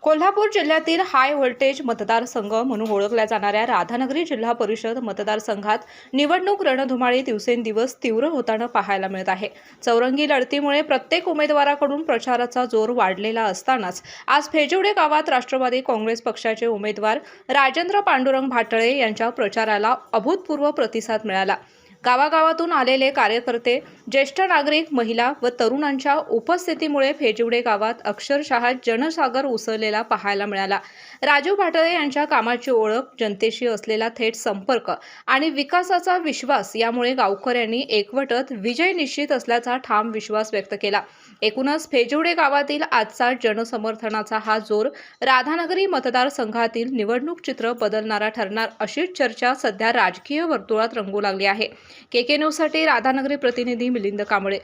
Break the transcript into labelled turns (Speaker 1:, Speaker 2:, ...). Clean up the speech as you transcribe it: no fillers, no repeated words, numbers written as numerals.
Speaker 1: कोल्हापूर जिल्ह्यातील high voltage मतदारसंघ म्हणून ओळखल्या जाणाऱ्या राधानगरी जिल्हा परिषद मतदारसंघात निवडणूक रणधुमाळी दिवसेंदिवस तीव्र होताना पाहायला मिळत आहे। चौरंगी लढतीमुळे प्रत्येक उमेदवाराकडून प्रचाराचा जोर वाढलेला असतानाच आज फेजिवडे गावात राष्ट्रवादी काँग्रेस पक्षाचे उमेदवार राजेंद्र पांडुरंग भाटळे यांच्या प्रचाराला अभूतपूर्व प्रतिसाद मिळाला। गावागावातून आलेले कार्यकर्ते, ज्येष्ठ नागरिक, महिला व तरुणांच्या उपस्थितीमुळे फेजिवडे गावात अक्षरशः जनसागर उसळलेला पाहायला मिळाला। राजू भाटळे यांच्या कामाची ओळख, जनतेशी असलेला थेट संपर्क आणि विकासाचा विश्वास यामुळे गावकऱ्यांनी एकवटत विजय निश्चित असल्याचा ठाम विश्वास व्यक्त केला। एकूणच फेजिवडे गावातील आजचा जनसमर्थनाचा हा जोर राधानगरी मतदारसंघातील निवडणूक चित्र बदलणारा ठरणार अशीच चर्चा सध्या राजकीय वर्तुळात रंगू लागली आहे। KK न्यूजसाठी राधानगरी प्रतिनिधी मिलिंद कांबळे।